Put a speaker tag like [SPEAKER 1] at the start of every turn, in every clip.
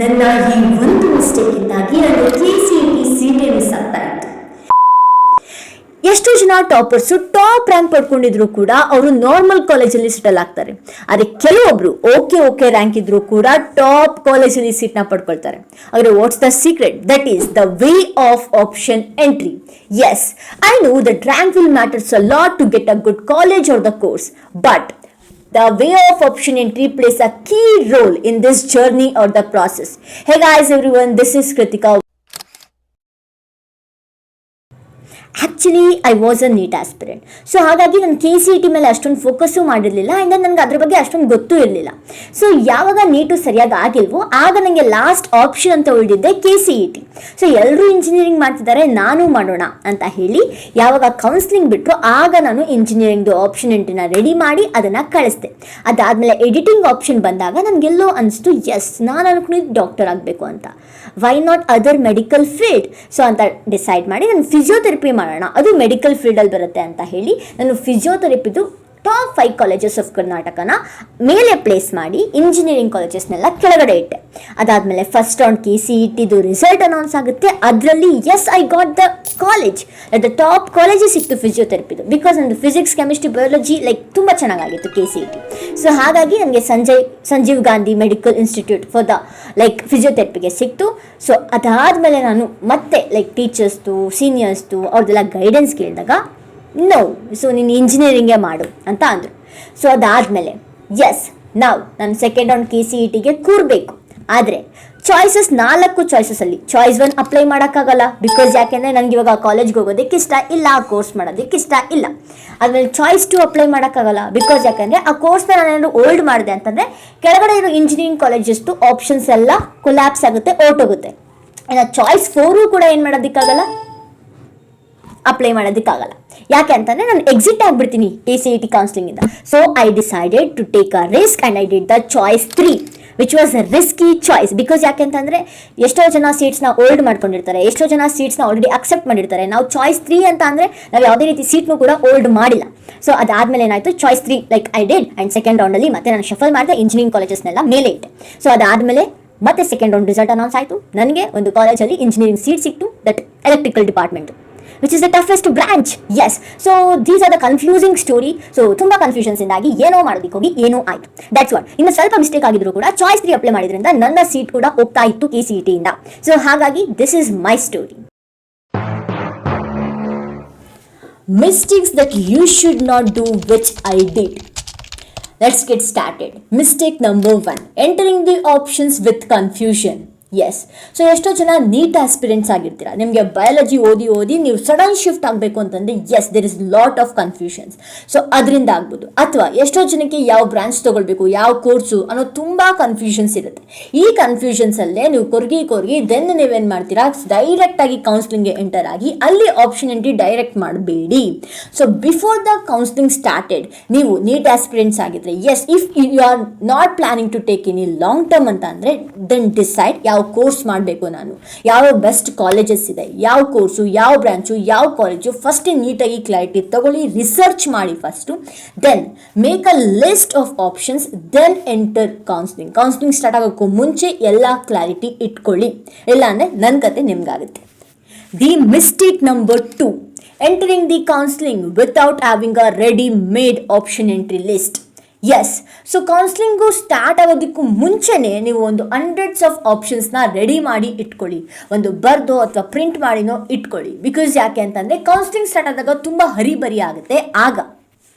[SPEAKER 1] ನನ್ನ ಈ ಒಂದು ಮಿಸ್ಟೇಕಿಂದಾಗಿ ನನ್ನ KCET ಸೀಟೇ ಮಿಸ್ ಆಗ್ತಾ ಇತ್ತು. ಎಷ್ಟೋ ಜನ ಟಾಪರ್ಸು ಟಾಪ್ ರ್ಯಾಂಕ್ ಪಡ್ಕೊಂಡಿದ್ರು ಕೂಡ ಅವರು ನಾರ್ಮಲ್ ಕಾಲೇಜಲ್ಲಿ ಸೆಟಲ್ ಆಗ್ತಾರೆ. ಆದರೆ ಕೆಲವೊಬ್ರು ಓಕೆ ರ್ಯಾಂಕ್ ಇದ್ರು ಕೂಡ ಟಾಪ್ ಕಾಲೇಜಲ್ಲಿ ಸೀಟ್ನ ಪಡ್ಕೊಳ್ತಾರೆ. ಆದರೆ what's the secret? That is the way of option entry. Yes, I know that rank will matters a lot to get a good college or the course, but the way of option entry plays a key role in this journey or the process. Hey guys, everyone, this is Kritika. Actually I was a NEET aspirant. So ಹಾಗಾಗಿ ನಾನು KCET ಮೇಲೆ ಅಷ್ಟೊಂದು focus ಮಾಡಿರಲಿಲ್ಲ and ನನಗೆ ಅದ್ರ ಬಗ್ಗೆ ಅಷ್ಟೊಂದು ಗೊತ್ತೂ ಇರಲಿಲ್ಲ. ಸೊ ಯಾವಾಗ ನೀಟು ಸರಿಯಾಗಿ ಆಗಿಲ್ವೋ ಆಗ ನನಗೆ ಲಾಸ್ಟ್ ಆಪ್ಷನ್ ಅಂತ ಉಳಿದಿದ್ದೆ KCET. ಸೊ ಎಲ್ಲರೂ ಇಂಜಿನಿಯರಿಂಗ್ ಮಾಡ್ತಿದ್ದಾರೆ, ನಾನು ಮಾಡೋಣ ಅಂತ ಹೇಳಿ ಯಾವಾಗ ಕೌನ್ಸಿಲಿಂಗ್ ಬಿಟ್ಟರು ಆಗ ನಾನು ಇಂಜಿನಿಯರಿಂಗ್ದು ಆಪ್ಷನ್ ಎಂಟ್ರಿನ ರೆಡಿ ಮಾಡಿ ಅದನ್ನು ಕಳಿಸ್ದೆ. ಅದಾದಮೇಲೆ ಎಡಿಟಿಂಗ್ ಆಪ್ಷನ್ ಬಂದಾಗ ನನಗೆಲ್ಲೋ ಅನಿಸ್ತು, ಎಸ್ ನಾನು ಅನ್ಕೊಂಡಿದ್ದು ಡಾಕ್ಟರ್ ಆಗಬೇಕು ಅಂತ, why not other medical field. So ಅಂತ ಡಿಸೈಡ್ ಮಾಡಿ ನಾನು ಫಿಸಿಯೋಥೆರಪಿ ಮಾಡೋಣ, ಅದು ಮೆಡಿಕಲ್ ಫೀಲ್ಡಲ್ಲಿ ಬರುತ್ತೆ ಅಂತ ಹೇಳಿ ನಾನು ಫಿಸಿಯೋಥೆರಪಿದು ಟಾಪ್ 5 ಕಾಲೇಜಸ್ ಆಫ್ ಕರ್ನಾಟಕನ ಮೇಲೆ ಪ್ಲೇಸ್ ಮಾಡಿ ಇಂಜಿನಿಯರಿಂಗ್ ಕಾಲೇಜಸ್ನೆಲ್ಲ ಕೆಳಗಡೆ ಇಟ್ಟೆ. ಅದಾದಮೇಲೆ ಫಸ್ಟ್ ರೌಂಡ್ KCETದು ರಿಸಲ್ಟ್ ಅನೌನ್ಸ್ ಆಗುತ್ತೆ. ಅದರಲ್ಲಿ yes, I got the college, the top colleges ಸಿಕ್ತು ಫಿಸಿಯೋಥೆರಪಿದು. ಬಿಕಾಸ್ ನಂದು ಫಿಸಿಕ್ಸ್, ಕೆಮಿಸ್ಟ್ರಿ, ಬಯಾಲಜಿ ತುಂಬ ಚೆನ್ನಾಗಿತ್ತು KCET. ಸೊ ಹಾಗಾಗಿ ನನಗೆ Sanjeev Gandhi medical institute for the ಫಿಸಿಯೋಥೆರಪಿಗೆ ಸಿಕ್ತು. ಸೊ ಅದಾದಮೇಲೆ ನಾನು ಮತ್ತೆ ಟೀಚರ್ಸ್ದು, ಸೀನಿಯರ್ಸ್ದು ಅವ್ರದ್ದೆಲ್ಲ ಗೈಡೆನ್ಸ್ ಕೇಳಿದಾಗ ನೋ, ಸೊ ನೀನು ಇಂಜಿನಿಯರಿಂಗೇ ಮಾಡು ಅಂತ ಅಂದರು. ಸೊ ಅದಾದಮೇಲೆ ಎಸ್, ನಾನು ಸೆಕೆಂಡ್ ರೌಂಡ್ KCETಗೆ ಕೂರಬೇಕು. ಆದರೆ ಚಾಯ್ಸಸ್ 4 ಚಾಯ್ಸಸಲ್ಲಿ ಚಾಯ್ಸ್ 1 ಅಪ್ಲೈ ಮಾಡೋಕ್ಕಾಗಲ್ಲ. ಬಿಕಾಸ್ ಯಾಕೆಂದರೆ ನನಗೆ ಇವಾಗ ಕಾಲೇಜ್ಗೆ ಹೋಗೋದಕ್ಕೆ ಇಷ್ಟ ಇಲ್ಲ, ಆ ಕೋರ್ಸ್ ಮಾಡೋದಕ್ಕೆ ಇಷ್ಟ ಇಲ್ಲ. ಆದಮೇಲೆ ಚಾಯ್ಸ್ 2 ಅಪ್ಲೈ ಮಾಡೋಕ್ಕಾಗಲ್ಲ. ಬಿಕಾಸ್ ಯಾಕೆಂದರೆ ಆ ಕೋರ್ಸ್ನ ನಾನೇನಾದ್ರು ಓಲ್ಡ್ ಮಾಡಿದೆ ಅಂತಂದರೆ ಕೆಳಗಡೆ ಇರೋ ಇಂಜಿನಿಯರಿಂಗ್ ಕಾಲೇಜಸ್ದು ಆಪ್ಷನ್ಸ್ ಎಲ್ಲ ಕೊಲ್ಯಾಪ್ಸ್ ಆಗುತ್ತೆ, ಹೊರಟೋಗುತ್ತೆ. ಇನ್ನು ಚಾಯ್ಸ್ 4 ಕೂಡ ಏನು ಮಾಡೋದಕ್ಕಾಗಲ್ಲ, ಅಪ್ಲೈ ಮಾಡೋದಕ್ಕಾಗಲ್ಲ. ಯಾಕೆ ಅಂತಂದರೆ ನಾನು ಎಕ್ಸಿಟ್ ಆಗಿಬಿಡ್ತೀನಿ KCET ಕೌನ್ಸಿಲಿಂಗಿಂದ. So I decided to take a risk and I did the choice 3, which was a risky choice. Because ಯಾಕೆ ಅಂತಂದರೆ ಎಷ್ಟೋ ಜನ ಸೀಟ್ಸ್ನ ಹೋಲ್ಡ್ ಮಾಡ್ಕೊಂಡಿರ್ತಾರೆ, ಎಷ್ಟೋ ಜನ ಸೀಟ್ಸ್ನ ಆಲ್ರೆಡಿ ಅಕ್ಸೆಪ್ಟ್ ಮಾಡಿರ್ತಾರೆ. ನಾವು ಚಾಯ್ಸ್ 3 ಅಂತ ಅಂದರೆ ನಾವು ಯಾವುದೇ ರೀತಿ ಸೀಟ್ನೂ ಕೂಡ ಹೋಲ್ಡ್ ಮಾಡಿಲ್ಲ. ಸೊ ಅದಾದಮೇಲೆ ಏನಾಯಿತು, choice 3 I did. And second ರೌಂಡಲ್ಲಿ ಮತ್ತೆ ನಾನು ಶಫಲ್ ಮಾಡಿದೆ, ಇಂಜಿನಿಯರಿಂಗ್ ಕಾಲೇಜಸ್ನೆಲ್ಲ ಮೇಲೆ ಇಟ್ಟೆ. ಸೊ ಅದಾದಮೇಲೆ ಮತ್ತೆ ಸೆಕೆಂಡ್ ರೌಂಡ್ ರಿಸಲ್ಟ್ ಅನೌನ್ಸ್ ಆಯಿತು. ನನಗೆ ಒಂದು ಕಾಲೇಜಲ್ಲಿ ಇಂಜಿನಿಯರಿಂಗ್ ಸೀಟ್ ಸಿಕ್ತು, that electrical department, which is the toughest branch. Yes, so these are the confusing story. So ತುಂಬಾ ಕನ್ಫ್ಯೂಷನ್ಸ್ ಇಂದಾಗಿ ಏನೋ ಮಾಡೋದಕ್ಕೆ ಹೋಗಿ ಏನೋ ಆಯ್ತು. That's what. ಇನ್ನು ಸ್ವಲ್ಪ ಮಿಸ್ಟೇಕ್ ಆಗಿದ್ರು ಕೂಡ ಚಾಯ್ಸ್ 3 ಅಪ್ಲೈ ಮಾಡಿದ್ರಿಂದ ನನ್ನ ಸೀಟ್ ಕೂಡ ಹೋಗ್ತಾ ಇತ್ತು KCET ಇಂದ. ಸೊ ಹಾಗಾಗಿ this is my story. Mistakes that you should not do, which I did. Let's get started. Mistake number 1, entering the options with confusion. Yes, so ಎಷ್ಟೋ ಜನ ನೀಟ್ ಆಸ್ಪಿರೆಂಟ್ಸ್ ಆಗಿರ್ತೀರ, ನಿಮಗೆ ಬಯಾಲಜಿ ಓದಿ ನೀವು ಸಡನ್ ಶಿಫ್ಟ್ ಆಗಬೇಕು ಅಂತಂದರೆ yes, there is lot of confusions. So ಅದರಿಂದ ಆಗ್ಬೋದು. ಅಥವಾ ಎಷ್ಟೋ ಜನಕ್ಕೆ ಯಾವ ಬ್ರಾಂಚ್ ತೊಗೊಳ್ಬೇಕು, ಯಾವ ಕೋರ್ಸು ಅನ್ನೋ ತುಂಬ ಕನ್ಫ್ಯೂಷನ್ಸ್ ಇರುತ್ತೆ. ಈ ಕನ್ಫ್ಯೂಷನ್ಸಲ್ಲೇ ನೀವು ಕೊರ್ಗಿ ದೆನ್ ನೀವೇನು ಮಾಡ್ತೀರಾ, ಡೈರೆಕ್ಟಾಗಿ ಕೌನ್ಸಿಲಿಂಗ್ಗೆ ಎಂಟರ್ ಆಗಿ ಅಲ್ಲಿ ಆಪ್ಷನ್ ಎಂಟ್ರಿ ಡೈರೆಕ್ಟ್ ಮಾಡಬೇಡಿ. So before the counselling started ನೀವು ನೀಟ್ ಆಸ್ಪಿರೆಂಟ್ಸ್ ಆಗಿದ್ರೆ yes, if you are not planning to take any long term ಅಂತ ಅಂದರೆ ದೆನ್ ಡಿಸೈಡ್ ಯಾವ ಕೋರ್ಸ್ ಮಾಡಬೇಕು, ನಾನು ಯಾವ ಬೆಸ್ಟ್ ಕಾಲೇಜಸ್ ಇದೆ, ಯಾವ ಕೋರ್ಸು, ಯಾವ ಬ್ರಾಂಚು, ಯಾವ ಕಾಲೇಜು, ಫಸ್ಟ್ ನೀಟಾಗಿ ಕ್ಲಾರಿಟಿ ತಗೊಳ್ಳಿ, ರಿಸರ್ಚ್ ಮಾಡಿ first, then make a list of options, then enter counselling start ಆಗೋಕ್ಕೂ ಮುಂಚೆ ಎಲ್ಲ ಕ್ಲಾರಿಟಿ ಇಟ್ಕೊಳ್ಳಿ. ಇಲ್ಲ ಅಂದರೆ ನನ್ನ ಕತೆ ನಿಮ್ಗಾಗುತ್ತೆ. The mistake number 2, entering the counselling without having a ready made option entry list. Yes, so counselling start ಆಗೋದಕ್ಕೂ ಮುಂಚೆನೇ ನೀವು ಒಂದು 100s ಆಫ್ ಆಪ್ಷನ್ಸ್ನ ರೆಡಿ ಮಾಡಿ ಇಟ್ಕೊಳ್ಳಿ, ಒಂದು ಬರ್ದೋ ಅಥವಾ ಪ್ರಿಂಟ್ ಮಾಡಿನೋ ಇಟ್ಕೊಳ್ಳಿ. ಬಿಕಾಸ್ ಯಾಕೆ ಅಂತಂದರೆ ಕೌನ್ಸಿಲಿಂಗ್ ಸ್ಟಾರ್ಟ್ ಆದಾಗ ತುಂಬ ಹರಿಬರಿ ಆಗುತ್ತೆ, ಆಗ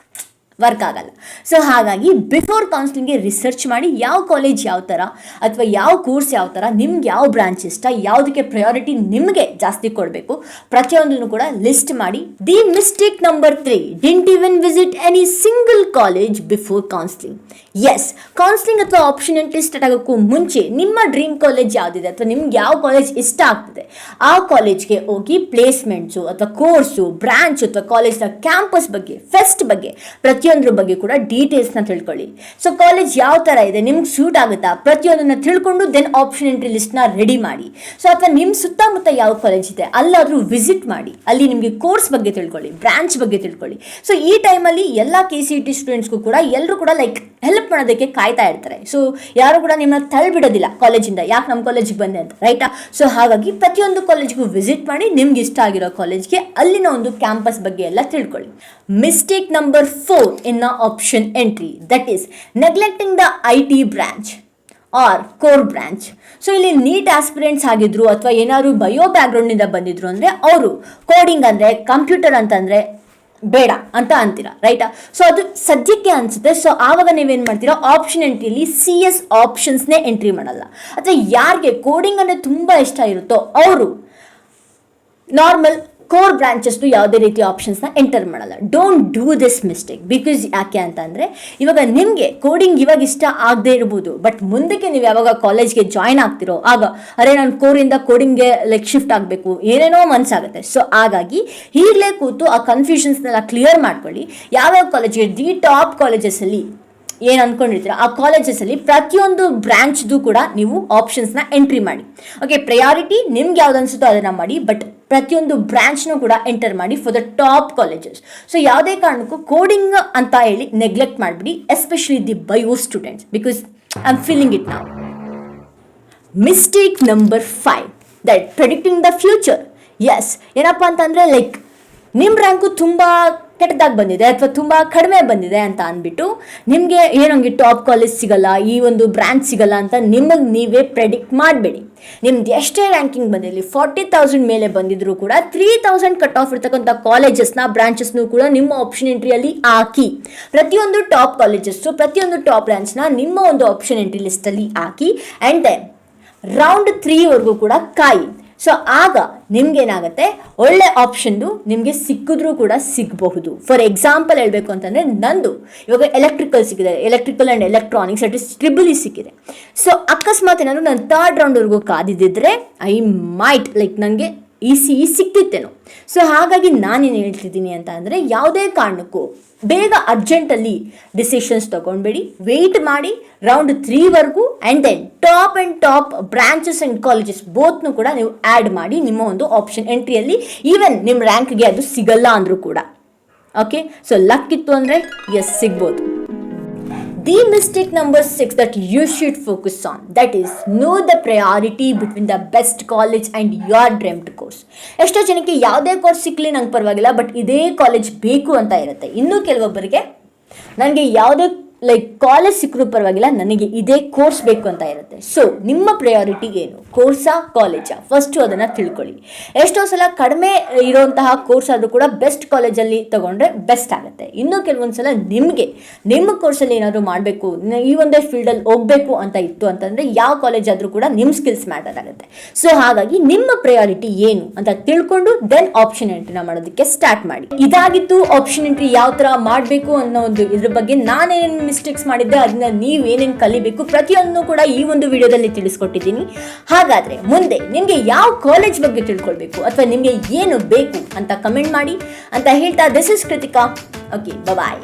[SPEAKER 1] ವರ್ಕ್ ಆಗಲ್ಲ. ಸೊ ಹಾಗಾಗಿ ಬಿಫೋರ್ ಕೌನ್ಸಿಲಿಂಗ್ಗೆ ರಿಸರ್ಚ್ ಮಾಡಿ ಯಾವ ಕಾಲೇಜ್ ಯಾವ ಥರ ಅಥವಾ ಯಾವ ಕೋರ್ಸ್ ಯಾವ ಥರ, ನಿಮ್ಗೆ ಯಾವ ಬ್ರಾಂಚ್ ಇಷ್ಟ, ಯಾವುದಕ್ಕೆ ಪ್ರಯಾರಿಟಿ ನಿಮಗೆ ಜಾಸ್ತಿ ಕೊಡಬೇಕು, ಪ್ರತಿಯೊಂದನ್ನು ಕೂಡ ಲಿಸ್ಟ್ ಮಾಡಿ. The mistake number 3, didn't even visit any single college before counselling. Yes, counselling ಅಥವಾ ಆಪ್ಷನ್ ಎಂಟ್ರಿ ಸ್ಟಾರ್ಟ್ ಆಗೋಕ್ಕೂ ಮುಂಚೆ ನಿಮ್ಮ ಡ್ರೀಮ್ ಕಾಲೇಜ್ ಯಾವುದಿದೆ ಅಥವಾ ನಿಮ್ಗೆ ಯಾವ ಕಾಲೇಜ್ ಇಷ್ಟ ಆಗ್ತದೆ ಆ ಕಾಲೇಜ್ಗೆ ಹೋಗಿ ಪ್ಲೇಸ್ಮೆಂಟ್ಸು ಅಥವಾ ಕೋರ್ಸು, ಬ್ರಾಂಚ್ ಅಥವಾ ಕಾಲೇಜ್ನ ಕ್ಯಾಂಪಸ್ ಬಗ್ಗೆ, ಫೆಸ್ಟ್ ಬಗ್ಗೆ, ಪ್ರತಿಯೊಂದ್ರ ಬಗ್ಗೆ ಕೂಡ ಡೀಟೇಲ್ಸ್ನ ತಿಳ್ಕೊಳ್ಳಿ. ಸೊ ಕಾಲೇಜ್ ಯಾವ ಥರ ಇದೆ, ನಿಮ್ಗೆ ಸೂಟ್ ಆಗುತ್ತಾ, ಪ್ರತಿಯೊಂದನ್ನು ತಿಳ್ಕೊಂಡು ದೆನ್ ಆಪ್ಷನ್ ಎಂಟ್ರಿ ಲಿಸ್ಟ್ನ ರೆಡಿ ಮಾಡಿ. ಸೊ ಅಥವಾ ನಿಮ್ಮ ಸುತ್ತಮುತ್ತ ಯಾವ ಕಾಲೇಜ್ ಇದೆ ಅಲ್ಲಾದರೂ ವಿಸಿಟ್ ಮಾಡಿ, ಅಲ್ಲಿ ನಿಮಗೆ ಕೋರ್ಸ್ ಬಗ್ಗೆ ತಿಳ್ಕೊಳ್ಳಿ, ಬ್ರಾಂಚ್ ಬಗ್ಗೆ ತಿಳ್ಕೊಳ್ಳಿ. ಸೊ ಈ ಟೈಮಲ್ಲಿ ಎಲ್ಲ KCET ಸ್ಟೂಡೆಂಟ್ಸ್ಗೂ ಕೂಡ ಎಲ್ಲರೂ ಕೂಡ ಹೆಲ್ಪ್ ಮಾಡೋದಕ್ಕೆ ಕಾಯ್ತಾ ಇರ್ತಾರೆ. ಸೊ ಯಾರು ಕೂಡ ನಿಮ್ಮನ್ನ ತಳ್ಳಿಬಿಡೋದಿಲ್ಲ ಕಾಲೇಜಿಂದ, ಯಾಕೆ ನಮ್ಮ ಕಾಲೇಜಿಗೆ ಬಂದೆ ಅಂತ, ರೈಟಾ? ಸೊ ಹಾಗಾಗಿ ಪ್ರತಿಯೊಂದು ಕಾಲೇಜ್ಗೂ ವಿಸಿಟ್ ಮಾಡಿ ನಿಮ್ಗೆ ಇಷ್ಟ ಆಗಿರೋ ಕಾಲೇಜ್ಗೆ ಅಲ್ಲಿನ ಒಂದು ಕ್ಯಾಂಪಸ್ ಬಗ್ಗೆ ಎಲ್ಲ ತಿಳ್ಕೊಳ್ಳಿ. Mistake number 4 in option entry, that is neglecting the IT branch or core branch. So ಇಲ್ಲಿ ನೀಟ್ ಆಸ್ಪಿರೆಂಟ್ಸ್ ಆಗಿದ್ರು ಅಥವಾ ಏನಾದ್ರು ಬಯೋ ಬ್ಯಾಕ್ಗ್ರೌಂಡಿಂದ ಬಂದಿದ್ರು ಅಂದರೆ ಅವರು ಕೋಡಿಂಗ್ ಅಂದರೆ ಕಂಪ್ಯೂಟರ್ ಅಂತಂದರೆ ಬೇಡ ಅಂತ ಅಂತೀರಾ, ರೈಟಾ? ಸೊ ಅದು ಸದ್ಯಕ್ಕೆ ಅನಿಸುತ್ತೆ. ಸೊ ಆವಾಗ ನೀವೇನು ಮಾಡ್ತೀರಾ, ಆಪ್ಷನ್ ಎಂಟ್ರಿಯಲ್ಲಿ CS ಆಪ್ಷನ್ಸ್ನೇ ಎಂಟ್ರಿ ಮಾಡಲ್ಲ. ಅಥವಾ ಯಾರಿಗೆ ಕೋಡಿಂಗ್ ಅಂದರೆ ತುಂಬ ಇಷ್ಟ ಇರುತ್ತೋ ಅವರು ನಾರ್ಮಲ್ ಕೋರ್ ಬ್ರಾಂಚಸ್ದು ಯಾವುದೇ ರೀತಿ ಆಪ್ಷನ್ಸ್ನ ಎಂಟರ್ ಮಾಡಲ್ಲ. Don't do this mistake. Because ಯಾಕೆ ಅಂತ ಅಂದರೆ ಇವಾಗ ನಿಮಗೆ ಕೋಡಿಂಗ್ ಇವಾಗ ಇಷ್ಟ ಆಗದೆ ಇರ್ಬೋದು, ಬಟ್ ಮುಂದಕ್ಕೆ ನೀವು ಯಾವಾಗ ಕಾಲೇಜ್ಗೆ ಜಾಯ್ನ್ ಆಗ್ತಿರೋ ಆಗ ಅರೆ ನಾನು ಕೋರಿಂದ ಕೋಡಿಂಗ್ಗೆ ಶಿಫ್ಟ್ ಆಗಬೇಕು ಏನೇನೋ ಮನಸ್ಸಾಗುತ್ತೆ. ಸೊ ಹಾಗಾಗಿ ಈಗಲೇ ಕೂತು ಆ ಕನ್ಫ್ಯೂಷನ್ಸ್ನೆಲ್ಲ ಕ್ಲಿಯರ್ ಮಾಡ್ಕೊಳ್ಳಿ. ಯಾವ್ಯಾವ ಕಾಲೇಜ್ಗೆ ದಿ ಟಾಪ್ ಕಾಲೇಜಸಲ್ಲಿ ಏನು ಅಂದ್ಕೊಂಡಿರ್ತೀರ ಆ ಕಾಲೇಜಸಲ್ಲಿ ಪ್ರತಿಯೊಂದು ಬ್ರಾಂಚ್ದು ಕೂಡ ನೀವು ಆಪ್ಷನ್ಸ್ನ ಎಂಟ್ರಿ ಮಾಡಿ. ಓಕೆ, ಪ್ರಯಾರಿಟಿ ನಿಮ್ಗೆ ಯಾವ್ದು ಅನಿಸುತ್ತೋ ಅದನ್ನು ಮಾಡಿ, ಬಟ್ ಪ್ರತಿಯೊಂದು ಬ್ರಾಂಚ್ನೂ ಕೂಡ ಎಂಟರ್ ಮಾಡಿ for the top colleges. So ಯಾವುದೇ ಕಾರಣಕ್ಕೂ ಕೋಡಿಂಗ್ ಅಂತ ಹೇಳಿ ನೆಗ್ಲೆಕ್ಟ್ ಮಾಡಿಬಿಡಿ, especially the bio students, because I am feeling it now. Mistake number 5, that predicting the future. Yes, ಏನಪ್ಪ ಅಂತಂದರೆ ನಿಮ್ಮ ರ್ಯಾಂಕು ತುಂಬ ಕೆಟ್ಟದಾಗಿ ಬಂದಿದೆ ಅಥವಾ ತುಂಬ ಕಡಿಮೆ ಬಂದಿದೆ ಅಂತ ಅಂದ್ಬಿಟ್ಟು ನಿಮಗೆ ಏನಂಗೆ ಟಾಪ್ ಕಾಲೇಜ್ ಸಿಗಲ್ಲ, ಈ ಒಂದು ಬ್ರಾಂಚ್ ಸಿಗಲ್ಲ ಅಂತ ನಿಮಗೆ ನೀವೇ ಪ್ರೆಡಿಕ್ಟ್ ಮಾಡಬೇಡಿ. ನಿಮ್ದು ಎಷ್ಟೇ ರ್ಯಾಂಕಿಂಗ್ ಬಂದಿರಲಿ, 40,000 ಮೇಲೆ ಬಂದಿದ್ರು ಕೂಡ 3,000 ಕಟ್ ಆಫ್ ಇರ್ತಕ್ಕಂಥ ಕಾಲೇಜಸ್ನ ಬ್ರಾಂಚಸ್ನು ಕೂಡ ನಿಮ್ಮ ಆಪ್ಷನ್ ಎಂಟ್ರಿಯಲ್ಲಿ ಹಾಕಿ. ಪ್ರತಿಯೊಂದು ಟಾಪ್ ಕಾಲೇಜಸ್ಸು ಪ್ರತಿಯೊಂದು ಟಾಪ್ ಬ್ರಾಂಚ್ನ ನಿಮ್ಮ ಒಂದು ಆಪ್ಷನ್ ಎಂಟ್ರಿ ಲಿಸ್ಟಲ್ಲಿ ಹಾಕಿ ಆ್ಯಂಡ್ ದೆನ್ ರೌಂಡ್ 3ವರೆಗೂ ಕೂಡ ಕಾಯಿ. ಸೊ ಆಗ ನಿಮ್ಗೇನಾಗುತ್ತೆ, ಒಳ್ಳೆ ಆಪ್ಷನ್ದು ನಿಮಗೆ ಸಿಕ್ಕಿದ್ರೂ ಕೂಡ ಸಿಗಬಹುದು. ಫಾರ್ ಎಕ್ಸಾಂಪಲ್ ಹೇಳಬೇಕು ಅಂತಂದರೆ ನಂದು ಇವಾಗ ಎಲೆಕ್ಟ್ರಿಕಲ್ ಸಿಕ್ಕಿದೆ, electrical and electronics at is tribal ಸಿಕ್ಕಿದೆ. ಸೊ ಅಕಸ್ಮಾತ್ ಏನಾದರೂ ನಾನು 3rd ರೌಂಡ್ವರೆಗೂ ಕಾದಿದ್ದಿದ್ರೆ ಐ ಮೈಟ್ ನನಗೆ ECE ಸಿಕ್ತಿತ್ತೇನೋ. ಸೊ ಹಾಗಾಗಿ ನಾನೇನು ಹೇಳ್ತಿದ್ದೀನಿ ಅಂತ ಅಂದರೆ ಯಾವುದೇ ಕಾರಣಕ್ಕೂ ಬೇಗ ಅರ್ಜೆಂಟಲ್ಲಿ ಡಿಸಿಷನ್ಸ್ ತೊಗೊಂಡ್ಬೇಡಿ, ವೆಯ್ಟ್ ಮಾಡಿ ರೌಂಡ್ 3ವರೆಗೂ and then top branches and colleges ಬೋತ್ನು ಕೂಡ ನೀವು ಆ್ಯಡ್ ಮಾಡಿ ನಿಮ್ಮ ಒಂದು ಆಪ್ಷನ್ ಎಂಟ್ರಿಯಲ್ಲಿ. ಈವನ್ ನಿಮ್ಮ ರ್ಯಾಂಕ್ಗೆ ಅದು ಸಿಗಲ್ಲ ಅಂದರೂ ಕೂಡ ಓಕೆ. ಸೊ ಲಕ್ ಇತ್ತು ಅಂದರೆ ಎಸ್ ಸಿಗ್ಬೋದು. The mistake number 6 that you should focus on, that is know the priority between the best college and your dreamt course. ಎಷ್ಟೋ ಜನಕ್ಕೆ ಯಾವುದೇ ಕೋರ್ಸ್ ಸಿಕ್ಕಲಿ ನಂಗೆ ಪರವಾಗಿಲ್ಲ, ಬಟ್ ಇದೇ ಕಾಲೇಜ್ ಬೇಕು ಅಂತ ಇರುತ್ತೆ. ಇನ್ನು ಕೆಲವೊಬ್ಬರಿಗೆ ನನಗೆ ಯಾವುದೇ ಕಾಲೇಜ್ ಸಿಕ್ಕರೂ ಪರವಾಗಿಲ್ಲ, ನನಗೆ ಇದೇ ಕೋರ್ಸ್ ಬೇಕು ಅಂತ ಇರುತ್ತೆ. ಸೊ ನಿಮ್ಮ ಪ್ರಯಾರಿಟಿ ಏನು, ಕೋರ್ಸಾ ಕಾಲೇಜಾ, ಫಸ್ಟು ಅದನ್ನು ತಿಳ್ಕೊಳ್ಳಿ. ಎಷ್ಟೋ ಸಲ ಕಡಿಮೆ ಇರೋಂತಹ ಕೋರ್ಸ್ ಆದರೂ ಕೂಡ ಬೆಸ್ಟ್ ಕಾಲೇಜಲ್ಲಿ ತೊಗೊಂಡ್ರೆ ಬೆಸ್ಟ್ ಆಗುತ್ತೆ. ಇನ್ನೂ ಕೆಲವೊಂದು ಸಲ ನಿಮ್ಮ ಕೋರ್ಸಲ್ಲಿ ಏನಾದರೂ ಮಾಡಬೇಕು, ಈ ಒಂದೇ ಫೀಲ್ಡಲ್ಲಿ ಹೋಗಬೇಕು ಅಂತ ಇತ್ತು ಅಂತಂದರೆ ಯಾವ ಕಾಲೇಜ್ ಆದರೂ ಕೂಡ ನಿಮ್ಮ ಸ್ಕಿಲ್ಸ್ ಮ್ಯಾಟರ್ ಆಗುತ್ತೆ. ಸೊ ಹಾಗಾಗಿ ನಿಮ್ಮ ಪ್ರಯಾರಿಟಿ ಏನು ಅಂತ ತಿಳ್ಕೊಂಡು ದೆನ್ ಆಪ್ಷನ್ ಎಂಟ್ರಿನ ಮಾಡೋದಕ್ಕೆ ಸ್ಟಾರ್ಟ್ ಮಾಡಿ. ಇದಾಗಿತ್ತು ಆಪ್ಷನ್ ಎಂಟ್ರಿ ಯಾವ ಥರ ಮಾಡಬೇಕು ಅನ್ನೋ ಒಂದು ಇದ್ರ ಬಗ್ಗೆ ನಾನೇನು ಮಿಸ್ಟೇಕ್ಸ್ ಮಾಡಿದ್ದೆ, ಅದನ್ನ ನೀವೇನೇನು ಕಲಿಬೇಕು ಪ್ರತಿಯೊಂದು ಕೂಡ ಈ ಒಂದು ವಿಡಿಯೋದಲ್ಲಿ ತಿಳಿಸ್ಕೊಟ್ಟಿದ್ದೀನಿ. ಹಾಗಾದ್ರೆ ಮುಂದೆ ನಿಮಗೆ ಯಾವ ಕಾಲೇಜ್ ಬಗ್ಗೆ ತಿಳ್ಕೊಳ್ಬೇಕು ಅಥವಾ ನಿಮಗೆ ಏನು ಬೇಕು ಅಂತ ಕಮೆಂಟ್ ಮಾಡಿ ಅಂತ ಹೇಳ್ತಾ, this is Kritika. Okay, bye.